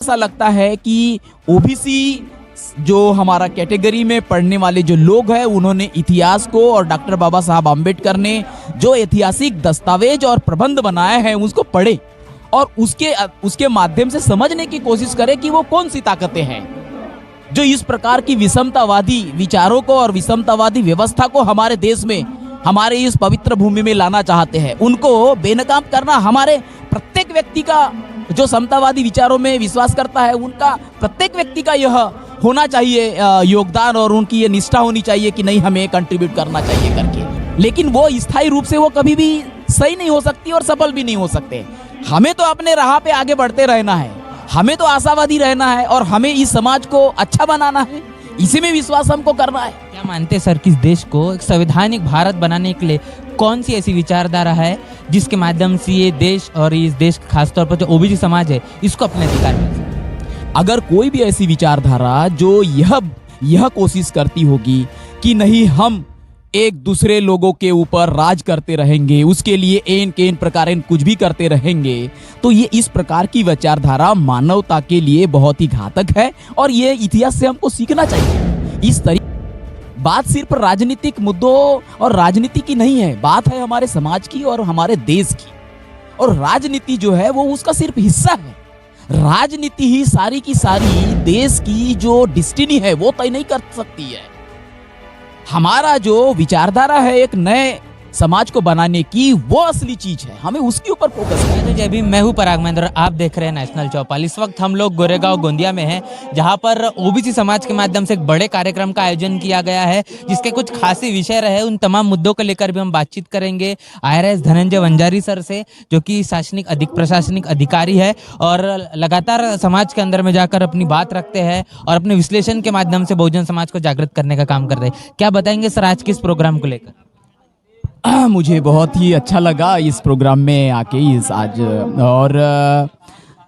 ऐसा लगता है कि ओबीसी जो हमारा कैटेगरी में पढ़ने वाले जो लोग हैं उन्होंने इतिहास को और डॉक्टर बाबा साहब आम्बेडकर ने जो ऐतिहासिक दस्तावेज और प्रबंध बनाए हैं उसको पढ़े और उसके माध्यम से समझने की कोशिश करें कि वो कौन सी ताकतें हैं जो इस प्रकार की विषमतावादी विचारों को और विषमतावादी व्यवस्था को हमारे देश में, हमारे इस पवित्र भूमि में लाना चाहते हैं। उनको बेनकाब करना हमारे प्रत्येक व्यक्ति का, जो समतावादी विचारों में विश्वास करता है, उनका प्रत्येक व्यक्ति का यह होना चाहिए योगदान और उनकी ये निष्ठा होनी चाहिए कि नहीं हमें कंट्रीब्यूट करना चाहिए करके। लेकिन वो स्थायी रूप से वो कभी भी सही नहीं हो सकती और सफल भी नहीं हो सकते। हमें तो अपने राह पे आगे बढ़ते रहना है, हमें तो आशावादी रहना है और हमें इस समाज को अच्छा बनाना है, इसी में विश्वास हमको करना है। क्या मानते हैं सर कि इस देश को एक संवैधानिक भारत बनाने के लिए कौन सी ऐसी विचारधारा है जिसके माध्यम से ये देश और इस देश खासतौर पर जो ओबीसी समाज है इसको अपने अधिकार मिल सके? अगर कोई भी ऐसी विचारधारा जो यह कोशिश करती होगी कि नहीं हम एक दूसरे लोगों के ऊपर राज करते रहेंगे, उसके लिए एन केन प्रकार कुछ भी करते रहेंगे, तो ये इस प्रकार की विचारधारा मानवता के लिए बहुत ही घातक है और ये इतिहास से हमको सीखना चाहिए। इस तरीके बात सिर्फ राजनीतिक मुद्दों और राजनीति की नहीं है, बात है हमारे समाज की और हमारे देश की। और राजनीति जो है वो उसका सिर्फ हिस्सा है। राजनीति ही सारी की सारी देश की जो डेस्टिनी है वो तय नहीं कर सकती है। हमारा जो विचारधारा है एक नए समाज को बनाने की, वो असली चीज है, हमें उसके ऊपर फोकस करना है। तो अभी मैं हूँ पराग महेंद्र, आप देख रहे हैं नेशनल चौपाल। इस वक्त हम लोग गोरेगांव गोंदिया में हैं, जहाँ पर ओबीसी समाज के माध्यम से एक बड़े कार्यक्रम का आयोजन किया गया है, जिसके कुछ खासी विषय रहे। उन तमाम मुद्दों को लेकर भी हम बातचीत करेंगे IRS धनंजय वंजारी सर से, जो कि प्रशासनिक अधिकारी है और लगातार समाज के अंदर में जाकर अपनी बात रखते हैं और अपने विश्लेषण के माध्यम से बहुजन समाज को जागृत करने का काम कर रहे हैं। क्या बताएंगे सर आज के इस प्रोग्राम को लेकर? मुझे बहुत ही अच्छा लगा इस प्रोग्राम में आके आज, और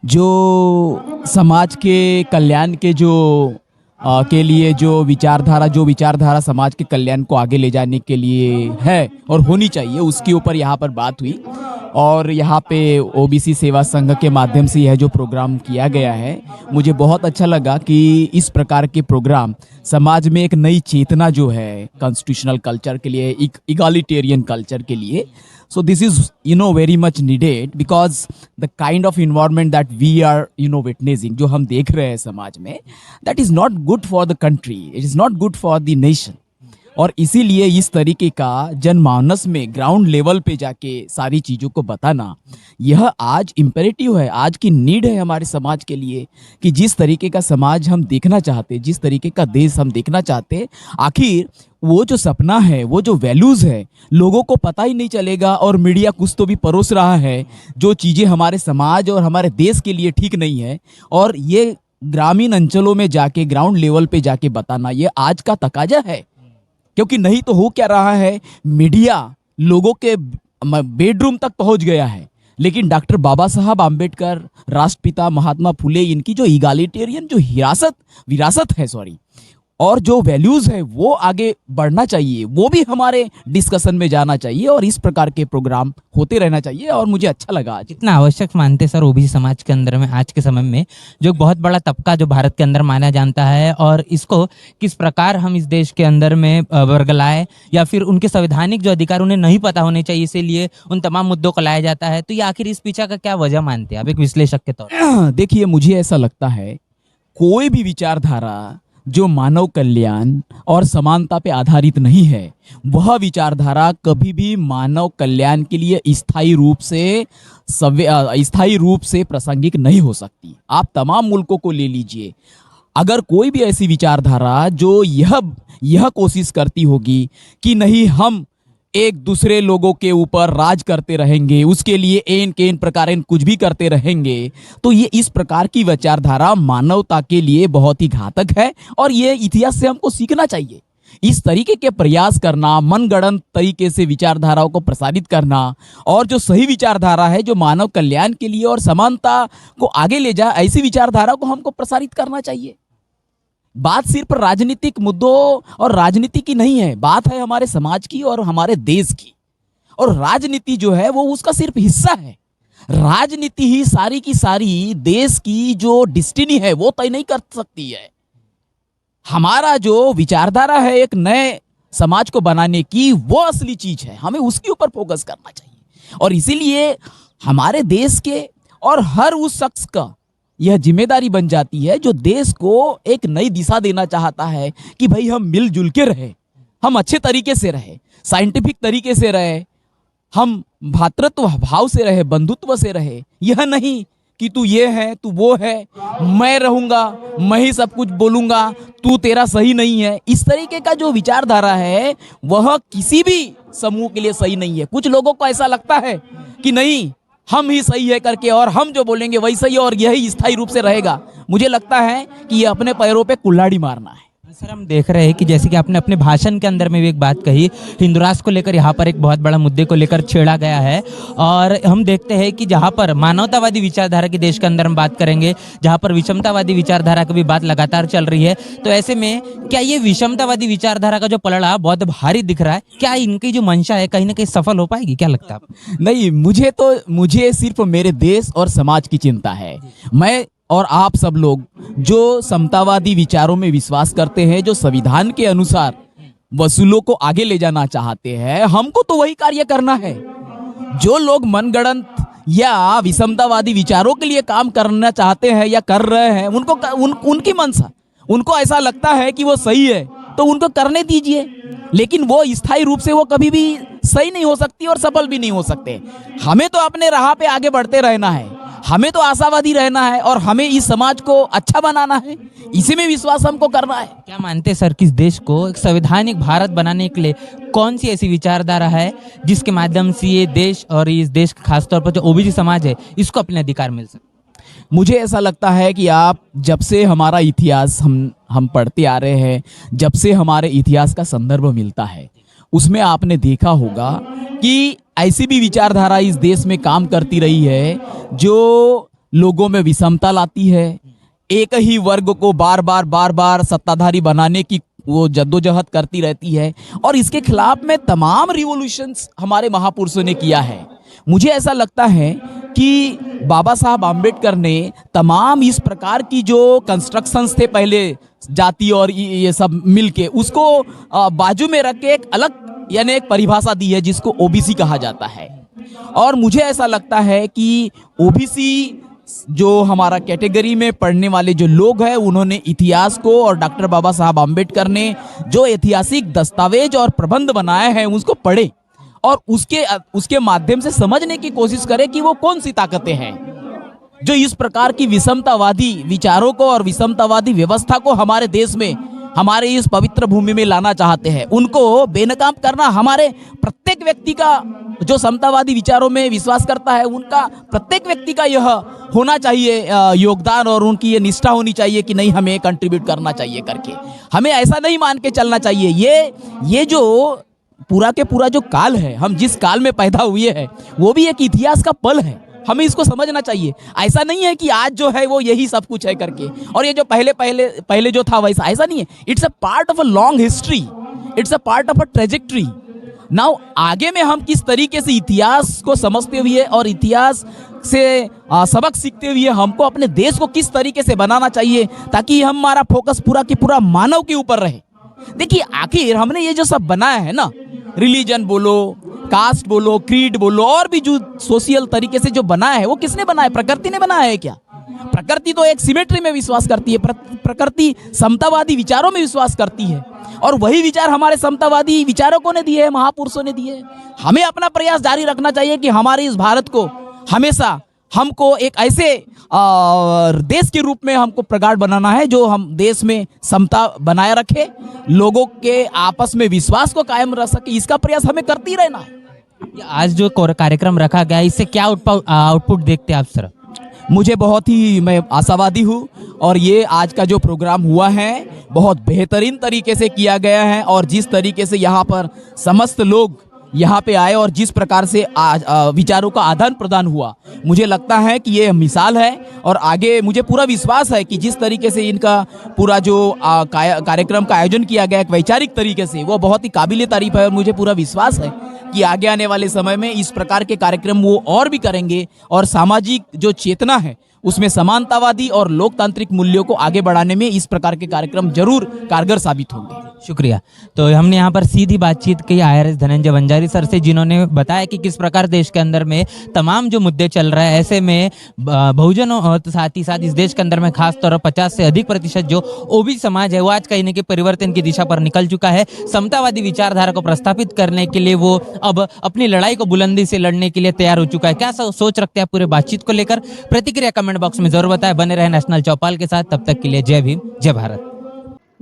जो समाज के कल्याण के के लिए जो विचारधारा समाज के कल्याण को आगे ले जाने के लिए है और होनी चाहिए, उसके ऊपर यहाँ पर बात हुई। और यहाँ पे ओबीसी सेवा संघ के माध्यम से यह जो प्रोग्राम किया गया है, मुझे बहुत अच्छा लगा कि इस प्रकार के प्रोग्राम समाज में एक नई चेतना जो है कॉन्स्टिट्यूशनल कल्चर के लिए, एक इगालिटेरियन कल्चर के लिए, so this is very much needed because the kind of environment that we are witnessing, जो हम देख रहे हैं समाज में, that is not good for the country, it is not good for the nation। और इसीलिए इस तरीके का जनमानस में ग्राउंड लेवल पे जाके सारी चीज़ों को बताना, यह आज इम्पेरेटिव है, आज की नीड है हमारे समाज के लिए कि जिस तरीके का समाज हम देखना चाहते, जिस तरीके का देश हम देखना चाहते, आखिर वो जो सपना है, वो जो वैल्यूज़ है, लोगों को पता ही नहीं चलेगा और मीडिया कुछ तो भी परोस रहा है जो चीज़ें हमारे समाज और हमारे देश के लिए ठीक नहीं है। और ये ग्रामीण अंचलों में जाके ग्राउंड लेवल पे जाके बताना, ये आज का तकाजा है। क्योंकि नहीं तो हो क्या रहा है, मीडिया लोगों के बेडरूम तक पहुंच गया है, लेकिन डॉक्टर बाबा साहब आम्बेडकर, राष्ट्रपिता महात्मा फुले, इनकी जो इगालिटेरियन जो विरासत है और जो वैल्यूज है वो आगे बढ़ना चाहिए, वो भी हमारे डिस्कशन में जाना चाहिए और इस प्रकार के प्रोग्राम होते रहना चाहिए। और मुझे अच्छा लगा। कितना आवश्यक मानते सर ओबीसी समाज के अंदर में आज के समय में, जो बहुत बड़ा तबका जो भारत के अंदर माना जाता है, और इसको किस प्रकार हम इस देश के अंदर में वर्गलाए या फिर उनके संवैधानिक जो अधिकार उन्हें नहीं पता होने चाहिए, इसीलिए उन तमाम मुद्दों को लाया जाता है। तो ये आखिर इस पीछे का क्या वजह मानते हैं आप एक विश्लेषक के तौर पर? देखिए, मुझे ऐसा लगता है कोई भी विचारधारा जो मानव कल्याण और समानता पे आधारित नहीं है, वह विचारधारा कभी भी मानव कल्याण के लिए स्थायी रूप से प्रासंगिक नहीं हो सकती। आप तमाम मुल्कों को ले लीजिए, अगर कोई भी ऐसी विचारधारा जो यह कोशिश करती होगी कि नहीं हम एक दूसरे लोगों के ऊपर राज करते रहेंगे, उसके लिए एन केन प्रकार कुछ भी करते रहेंगे, तो ये इस प्रकार की विचारधारा मानवता के लिए बहुत ही घातक है और ये इतिहास से हमको सीखना चाहिए। इस तरीके के प्रयास करना, मनगढ़ंत तरीके से विचारधाराओं को प्रसारित करना, और जो सही विचारधारा है जो मानव कल्याण के लिए और समानता को आगे ले जाए, ऐसी विचारधारा को हमको प्रसारित करना चाहिए। बात सिर्फ राजनीतिक मुद्दों और राजनीति की नहीं है, बात है हमारे समाज की और हमारे देश की। और राजनीति जो है वो उसका सिर्फ हिस्सा है। राजनीति ही सारी की सारी देश की जो डिस्टिनी है वो तय नहीं कर सकती है। हमारा जो विचारधारा है एक नए समाज को बनाने की, वो असली चीज है, हमें उसके ऊपर फोकस करना चाहिए। और इसीलिए हमारे देश के और हर उस शख्स का यह जिम्मेदारी बन जाती है जो देश को एक नई दिशा देना चाहता है कि भाई हम मिलजुल के रहे, हम अच्छे तरीके से रहे, साइंटिफिक तरीके से रहे, हम भ्रातृत्व भाव से रहे, बंधुत्व से रहे। यह नहीं कि तू ये है तू वो है, मैं रहूंगा मैं ही सब कुछ बोलूंगा, तू तेरा सही नहीं है। इस तरीके का जो विचारधारा है वह किसी भी समूह के लिए सही नहीं है। कुछ लोगों को ऐसा लगता है कि नहीं हम ही सही है करके, और हम जो बोलेंगे वही सही है और यही स्थायी रूप से रहेगा। मुझे लगता है कि ये अपने पैरों पे कुल्हाड़ी मारना है। सर हम देख रहे हैं कि जैसे कि आपने अपने भाषण के अंदर में भी एक बात कही, हिंदू राष्ट्र को लेकर यहाँ पर एक बहुत बड़ा मुद्दे को लेकर छेड़ा गया है। और हम देखते हैं कि जहाँ पर मानवतावादी विचारधारा के देश के अंदर हम बात करेंगे, जहाँ पर विषमतावादी विचारधारा की भी बात लगातार चल रही है, तो ऐसे में क्या ये विषमतावादी विचारधारा का जो पलड़ा बहुत भारी दिख रहा है, क्या इनकी जो मंशा है कहीं ना कहीं सफल हो पाएगी, क्या लगता है आपको? नहीं, मुझे सिर्फ मेरे देश और समाज की चिंता है। मैं और आप सब लोग जो समतावादी विचारों में विश्वास करते हैं, जो संविधान के अनुसार वसूलों को आगे ले जाना चाहते हैं, हमको तो वही कार्य करना है। जो लोग मनगढ़ंत या विषमतावादी विचारों के लिए काम करना चाहते हैं या कर रहे हैं, उनकी मनसा, उनको ऐसा लगता है कि वो सही है तो उनको करने दीजिए, लेकिन वो स्थायी रूप से वो कभी भी सही नहीं हो सकती और सफल भी नहीं हो सकते। हमें तो अपने राह पे आगे बढ़ते रहना है, हमें तो आशावादी रहना है और हमें इस समाज को अच्छा बनाना है, इसी में विश्वास हमको करना है। क्या मानते हैं सर कि इस देश को एक संवैधानिक भारत बनाने के लिए कौन सी ऐसी विचारधारा है जिसके माध्यम से ये देश और इस देश का खासतौर पर जो ओबीसी समाज है इसको अपने अधिकार मिल सके? मुझे ऐसा लगता है कि आप जब से हमारा इतिहास हम पढ़ते आ रहे हैं, जब से हमारे इतिहास का संदर्भ मिलता है, उसमें आपने देखा होगा कि ऐसी भी विचारधारा इस देश में काम करती रही है जो लोगों में विषमता लाती है, एक ही वर्ग को बार बार सत्ताधारी बनाने की वो जद्दोजहद करती रहती है, और इसके खिलाफ में तमाम रिवॉल्यूशंस हमारे महापुरुषों ने किया है। मुझे ऐसा लगता है कि बाबा साहब आम्बेडकर ने तमाम इस प्रकार की जो कंस्ट्रक्शंस थे पहले जाति और ये सब मिलके, उसको बाजू में रख के एक अलग यानी एक परिभाषा दी है जिसको ओबीसी कहा जाता है। और मुझे ऐसा लगता है कि ओबीसी जो हमारा कैटेगरी में पढ़ने वाले जो लोग हैं, उन्होंने इतिहास को और डॉक्टर बाबा साहब आम्बेडकर ने जो ऐतिहासिक दस्तावेज और प्रबंध बनाए हैं उसको पढ़े और उसके माध्यम से समझने की कोशिश करें कि वो कौन सी ताकतें हैं जो इस प्रकार की विषमतावादी विचारों को और विषमतावादी व्यवस्था को हमारे देश में, हमारे इस पवित्र भूमि में लाना चाहते हैं। उनको बेनकाब करना हमारे प्रत्येक व्यक्ति का, जो समतावादी विचारों में विश्वास करता है, उनका प्रत्येक व्यक्ति का यह होना चाहिए योगदान, और उनकी ये निष्ठा होनी चाहिए कि नहीं हमें कंट्रीब्यूट करना चाहिए करके। हमें ऐसा नहीं मान के चलना चाहिए। ये जो पूरा के पूरा जो काल है, हम जिस काल में पैदा हुए हैं, वो भी एक इतिहास का पल है, हमें इसको समझना चाहिए। ऐसा नहीं है कि आज जो है वो यही सब कुछ है करके, और ये जो पहले जो था वैसा, ऐसा नहीं है। It's a part of a long history, it's a part of a trajectory. Now आगे में हम किस तरीके से इतिहास को समझते हुए और इतिहास से सबक सीखते हुए हमको अपने देश को किस तरीके से बनाना चाहिए ताकि हमारा फोकस पूरा की पूरा मानव के ऊपर रहे। देखिए, आखिर हमने ये जो सब बनाया है ना, रिलीजन बोलो, कास्ट बोलो, क्रीड बोलो, और भी जो सोशल तरीके से जो बनाया है, वो किसने बनाया? प्रकृति ने बनाया है क्या? प्रकृति तो एक सिमेट्री में विश्वास करती है, प्रकृति समतावादी विचारों में विश्वास करती है, और वही विचार हमारे समतावादी विचारकों ने दिए हैं, महापुरुषों ने दिए हैं। हमें अपना प्रयास जारी रखना चाहिए कि हमारे इस भारत को हमेशा हमको एक ऐसे देश के रूप में हमको प्रगाढ़ बनाना है जो हम देश में समता बनाए रखे, लोगों के आपस में विश्वास को कायम रख सके। इसका प्रयास हमें करती रहना है। आज जो कार्यक्रम रखा गया, इससे क्या आउटपुट देखते हैं आप सर? मुझे बहुत ही, मैं आशावादी हूँ, और ये आज का जो प्रोग्राम हुआ है बहुत बेहतरीन तरीके से किया गया है, और जिस तरीके से यहाँ पर समस्त लोग यहाँ पे आए और जिस प्रकार से विचारों का आदान प्रदान हुआ, मुझे लगता है कि ये मिसाल है। और आगे मुझे पूरा विश्वास है कि जिस तरीके से इनका पूरा जो कार्यक्रम का आयोजन किया गया एक वैचारिक तरीके से, वो बहुत ही काबिले तारीफ है। और मुझे पूरा विश्वास है कि आगे आने वाले समय में इस प्रकार के कार्यक्रम वो और भी करेंगे और सामाजिक जो चेतना है उसमें समानतावादी और लोकतांत्रिक मूल्यों को आगे बढ़ाने में इस प्रकार के कार्यक्रम जरूर कारगर साबित होंगे। शुक्रिया। तो हमने यहाँ पर सीधी बातचीत की IRS धनंजय वंजारी सर से, जिन्होंने बताया कि किस प्रकार देश के अंदर में तमाम जो मुद्दे चल रहे हैं, ऐसे में बहुजनों और साथ ही साथ इस देश के अंदर में खास तौर पर 50 से अधिक प्रतिशत जो ओबीसी समाज है वो आज कहीं न कहीं परिवर्तन की दिशा पर निकल चुका है। समतावादी विचारधारा को प्रस्थापित करने के लिए वो अब अपनी लड़ाई को बुलंदी से लड़ने के लिए तैयार हो चुका है। क्या सोच रखते हैं पूरे बातचीत को लेकर? प्रतिक्रिया कमेंट बॉक्स में जरूर बताएं। बने रहे नेशनल चौपाल के साथ। तब तक के लिए जय भीम, जय भारत।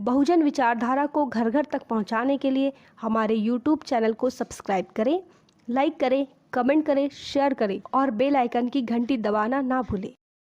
बहुजन विचारधारा को घर घर तक पहुंचाने के लिए हमारे YouTube चैनल को सब्सक्राइब करें, लाइक करें, कमेंट करें, शेयर करें और बेल आइकन की घंटी दबाना ना भूलें।